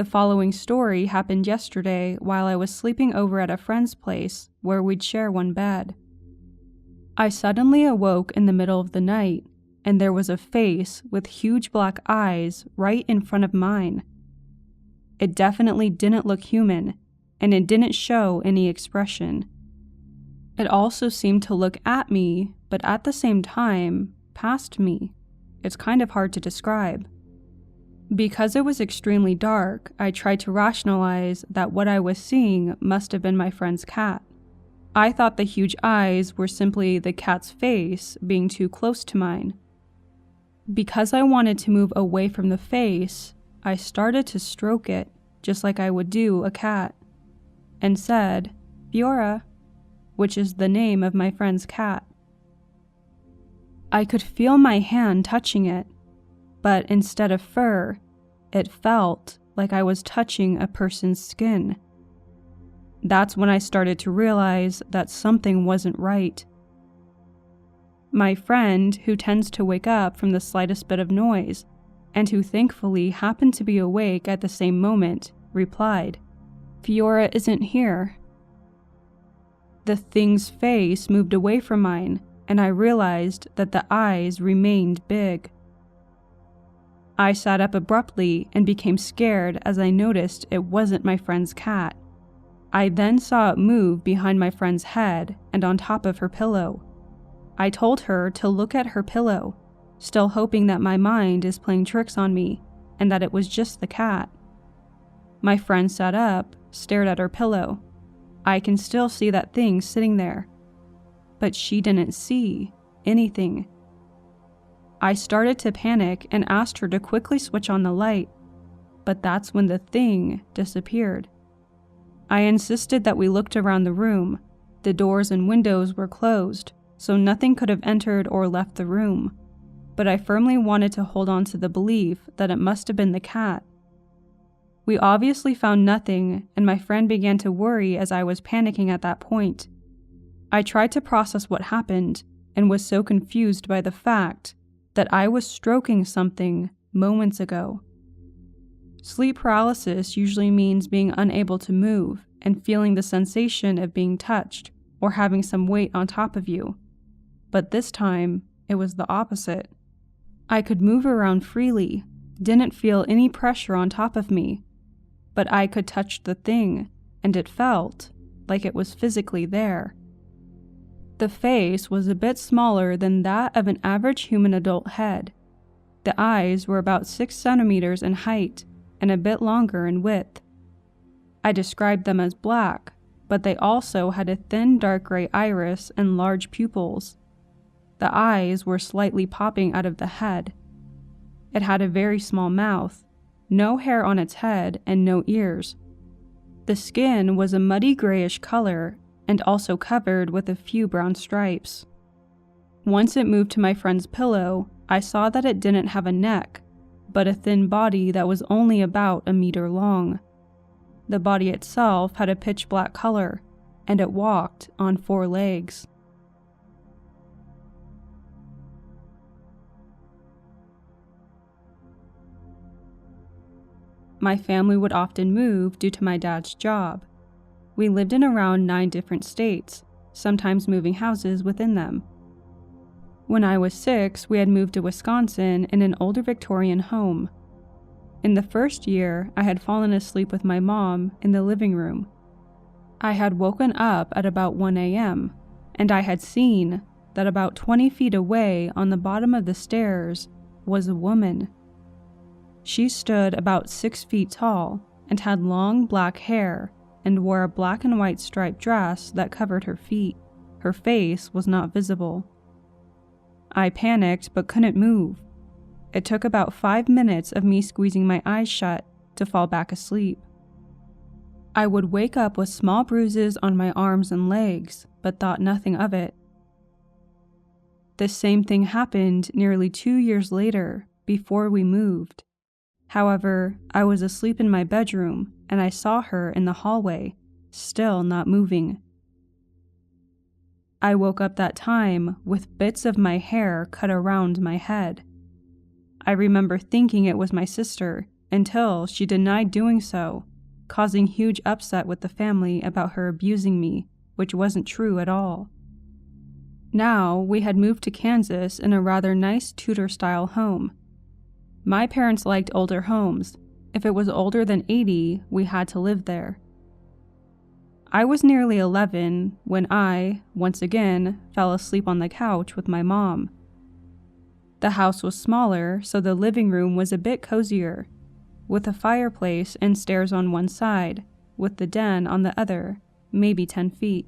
The following story happened yesterday while I was sleeping over at a friend's place where we'd share one bed. I suddenly awoke in the middle of the night, and there was a face with huge black eyes right in front of mine. It definitely didn't look human, and it didn't show any expression. It also seemed to look at me, but at the same time, past me. It's kind of hard to describe. Because it was extremely dark, I tried to rationalize that what I was seeing must have been my friend's cat. I thought the huge eyes were simply the cat's face being too close to mine. Because I wanted to move away from the face, I started to stroke it, just like I would do a cat, and said, "Fiora," which is the name of my friend's cat. I could feel my hand touching it, but instead of fur, it felt like I was touching a person's skin. That's when I started to realize that something wasn't right. My friend, who tends to wake up from the slightest bit of noise, and who thankfully happened to be awake at the same moment, replied, "Fiora isn't here." The thing's face moved away from mine, and I realized that the eyes remained big. I sat up abruptly and became scared as I noticed it wasn't my friend's cat. I then saw it move behind my friend's head and on top of her pillow. I told her to look at her pillow, still hoping that my mind is playing tricks on me and that it was just the cat. My friend sat up, stared at her pillow. I can still see that thing sitting there, but she didn't see anything. I started to panic and asked her to quickly switch on the light, but that's when the thing disappeared. I insisted that we looked around the room. The doors and windows were closed, so nothing could have entered or left the room, but I firmly wanted to hold on to the belief that it must have been the cat. We obviously found nothing, and my friend began to worry as I was panicking at that point. I tried to process what happened and was so confused by the fact that I was stroking something moments ago. Sleep paralysis usually means being unable to move and feeling the sensation of being touched or having some weight on top of you. But this time, it was the opposite. I could move around freely, didn't feel any pressure on top of me, but I could touch the thing, and it felt like it was physically there. The face was a bit smaller than that of an average human adult head. The eyes were about 6 centimeters in height and a bit longer in width. I described them as black, but they also had a thin dark gray iris and large pupils. The eyes were slightly popping out of the head. It had a very small mouth, no hair on its head, and no ears. The skin was a muddy grayish color and also covered with a few brown stripes. Once it moved to my friend's pillow, I saw that it didn't have a neck, but a thin body that was only about a meter long. The body itself had a pitch black color, and it walked on 4 legs. My family would often move due to my dad's job. We lived in around 9 different states, sometimes moving houses within them. When I was 6, we had moved to Wisconsin in an older Victorian home. In the first year, I had fallen asleep with my mom in the living room. I had woken up at about 1 a.m., and I had seen that about 20 feet away on the bottom of the stairs was a woman. She stood about 6 feet tall and had long black hair and wore a black and white striped dress that covered her feet. Her face was not visible. I panicked but couldn't move. It took about 5 minutes of me squeezing my eyes shut to fall back asleep. I would wake up with small bruises on my arms and legs, but thought nothing of it. The same thing happened nearly 2 years later, before we moved. However, I was asleep in my bedroom, and I saw her in the hallway, still not moving. I woke up that time with bits of my hair cut around my head. I remember thinking it was my sister until she denied doing so, causing huge upset with the family about her abusing me, which wasn't true at all. Now, we had moved to Kansas in a rather nice Tudor-style home. My parents liked older homes. If it was older than 80, we had to live there. I was nearly 11 when I, once again, fell asleep on the couch with my mom. The house was smaller, so the living room was a bit cozier, with a fireplace and stairs on one side, with the den on the other, maybe 10 feet.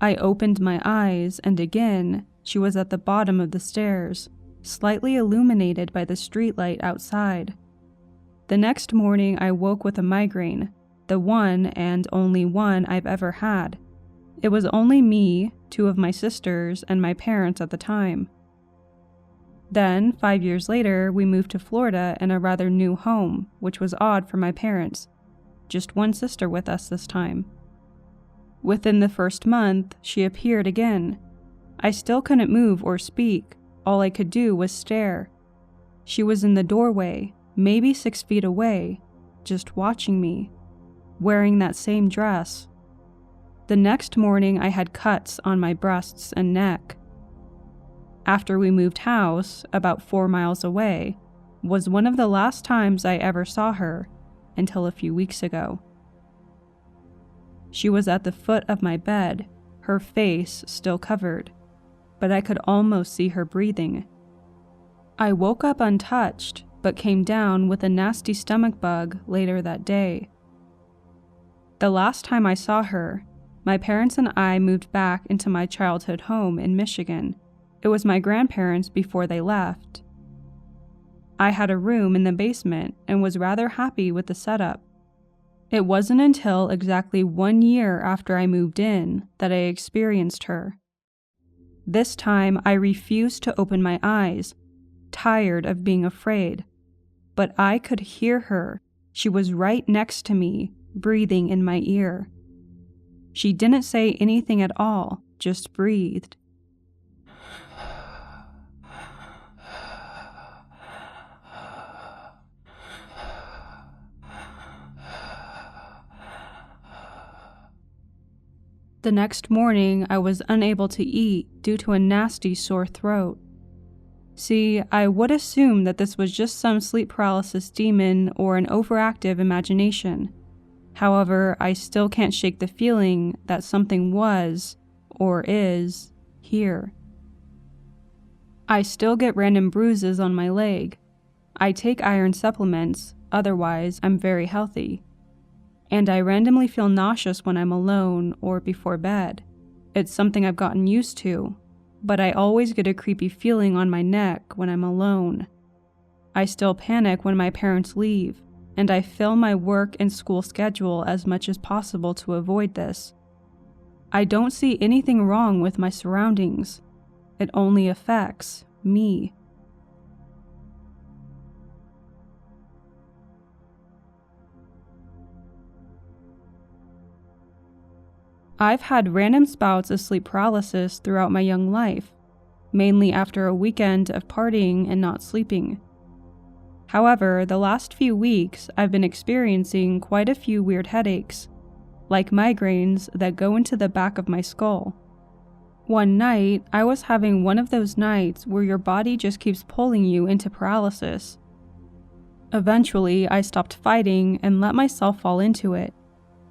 I opened my eyes, and again, she was at the bottom of the stairs, slightly illuminated by the streetlight outside. The next morning, I woke with a migraine, the one and only one I've ever had. It was only me, 2 of my sisters, and my parents at the time. Then, 5 years later, we moved to Florida in a rather new home, which was odd for my parents. Just one sister with us this time. Within the first month, she appeared again. I still couldn't move or speak. All I could do was stare. She was in the doorway, maybe 6 feet away, just watching me, wearing that same dress. The next morning, I had cuts on my breasts and neck. After we moved house, about 4 miles away, was one of the last times I ever saw her, until a few weeks ago. She was at the foot of my bed, her face still covered, but I could almost see her breathing. I woke up untouched, but came down with a nasty stomach bug later that day. The last time I saw her, my parents and I moved back into my childhood home in Michigan. It was my grandparents before they left. I had a room in the basement and was rather happy with the setup. It wasn't until exactly 1 year after I moved in that I experienced her. This time I refused to open my eyes, tired of being afraid. But I could hear her. She was right next to me, breathing in my ear. She didn't say anything at all, just breathed. The next morning, I was unable to eat due to a nasty sore throat. See, I would assume that this was just some sleep paralysis demon or an overactive imagination. However, I still can't shake the feeling that something was, or is, here. I still get random bruises on my leg. I take iron supplements, otherwise I'm very healthy. And I randomly feel nauseous when I'm alone or before bed. It's something I've gotten used to, but I always get a creepy feeling on my neck when I'm alone. I still panic when my parents leave, and I fill my work and school schedule as much as possible to avoid this. I don't see anything wrong with my surroundings. It only affects me. I've had random spouts of sleep paralysis throughout my young life, mainly after a weekend of partying and not sleeping. However, the last few weeks I've been experiencing quite a few weird headaches, like migraines that go into the back of my skull. One night, I was having one of those nights where your body just keeps pulling you into paralysis. Eventually, I stopped fighting and let myself fall into it.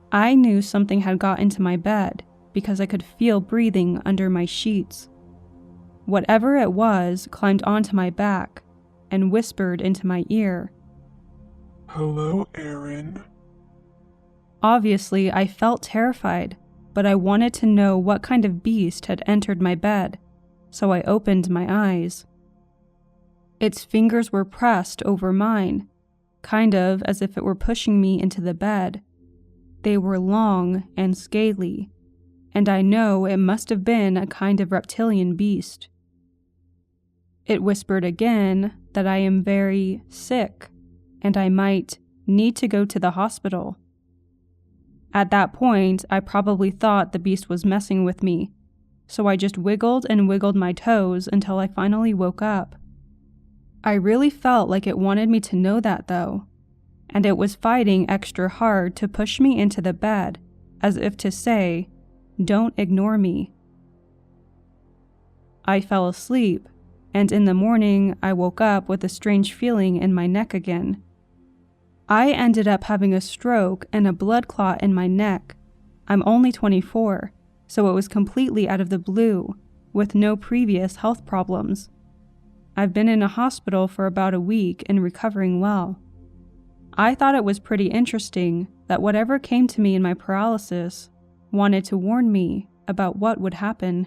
I knew something had got into my bed because I could feel breathing under my sheets. Whatever it was climbed onto my back and whispered into my ear, "Hello, Aaron." Obviously, I felt terrified, but I wanted to know what kind of beast had entered my bed, so I opened my eyes. Its fingers were pressed over mine, kind of as if it were pushing me into the bed. They were long and scaly, and I know it must have been a kind of reptilian beast. It whispered again that I am very sick, and I might need to go to the hospital. At that point, I probably thought the beast was messing with me, so I just wiggled and wiggled my toes until I finally woke up. I really felt like it wanted me to know that though, and it was fighting extra hard to push me into the bed, as if to say, "Don't ignore me." I fell asleep, and in the morning I woke up with a strange feeling in my neck again. I ended up having a stroke and a blood clot in my neck. I'm only 24, so it was completely out of the blue, with no previous health problems. I've been in a hospital for about a week and recovering well. I thought it was pretty interesting that whatever came to me in my paralysis wanted to warn me about what would happen.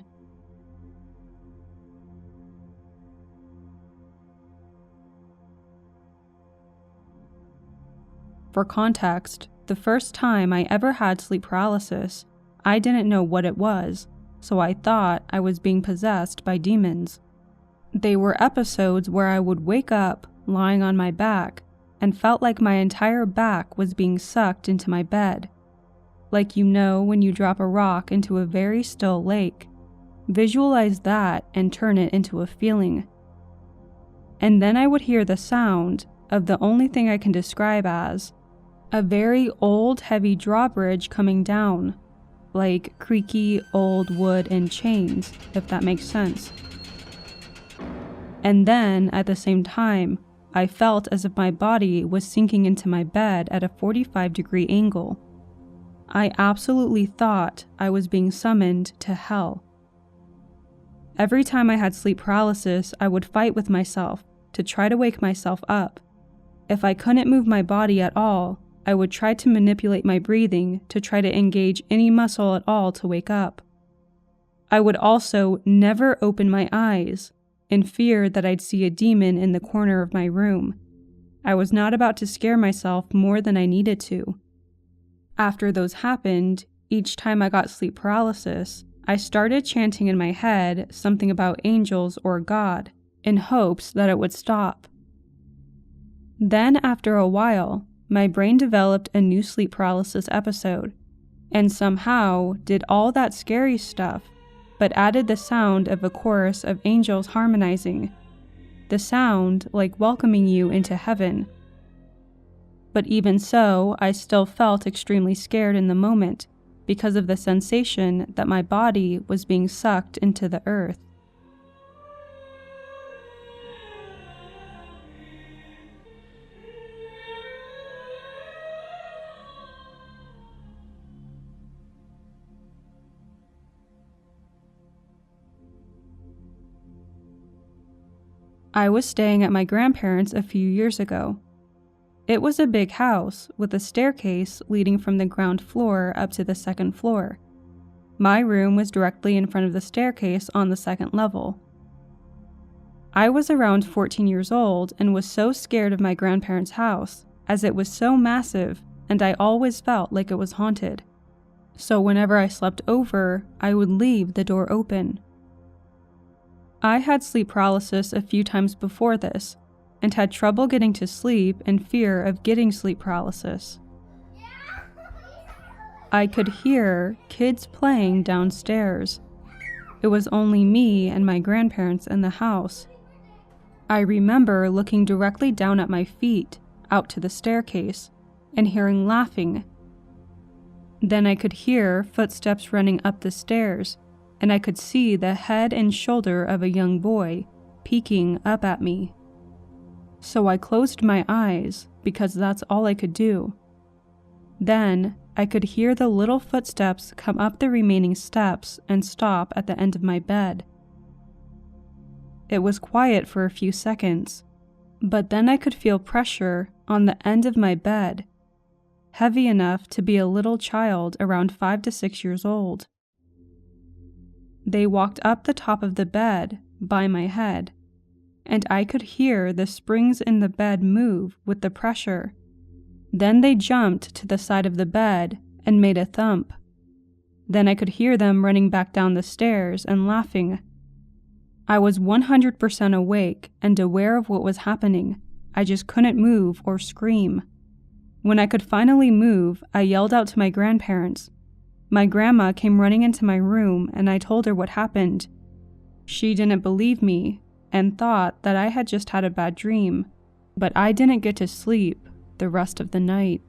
For context, the first time I ever had sleep paralysis, I didn't know what it was, so I thought I was being possessed by demons. They were episodes where I would wake up lying on my back and felt like my entire back was being sucked into my bed. Like when you drop a rock into a very still lake. Visualize that and turn it into a feeling. And then I would hear the sound of the only thing I can describe as a very old heavy drawbridge coming down, like creaky old wood and chains, if that makes sense. And then, at the same time, I felt as if my body was sinking into my bed at a 45-degree angle. I absolutely thought I was being summoned to hell. Every time I had sleep paralysis, I would fight with myself to try to wake myself up. If I couldn't move my body at all, I would try to manipulate my breathing to try to engage any muscle at all to wake up. I would also never open my eyes, in fear that I'd see a demon in the corner of my room. I was not about to scare myself more than I needed to. After those happened, each time I got sleep paralysis, I started chanting in my head something about angels or God, in hopes that it would stop. Then after a while, my brain developed a new sleep paralysis episode, and somehow did all that scary stuff, but added the sound of a chorus of angels harmonizing, the sound like welcoming you into heaven. But even so, I still felt extremely scared in the moment because of the sensation that my body was being sucked into the earth. I was staying at my grandparents' a few years ago. It was a big house with a staircase leading from the ground floor up to the second floor. My room was directly in front of the staircase on the second level. I was around 14 years old and was so scared of my grandparents' house, as it was so massive and I always felt like it was haunted. So whenever I slept over, I would leave the door open. I had sleep paralysis a few times before this, and had trouble getting to sleep in fear of getting sleep paralysis. I could hear kids playing downstairs. It was only me and my grandparents in the house. I remember looking directly down at my feet, out to the staircase, and hearing laughing. Then I could hear footsteps running up the stairs, and I could see the head and shoulder of a young boy peeking up at me. So I closed my eyes because that's all I could do. Then I could hear the little footsteps come up the remaining steps and stop at the end of my bed. It was quiet for a few seconds, but then I could feel pressure on the end of my bed, heavy enough to be a little child around 5 to 6 years old. They walked up the top of the bed by my head, and I could hear the springs in the bed move with the pressure. Then they jumped to the side of the bed and made a thump. Then I could hear them running back down the stairs and laughing. I was 100% awake and aware of what was happening. I just couldn't move or scream. When I could finally move, I yelled out to my grandparents. My grandma came running into my room and I told her what happened. She didn't believe me, and thought that I had just had a bad dream, but I didn't get to sleep the rest of the night.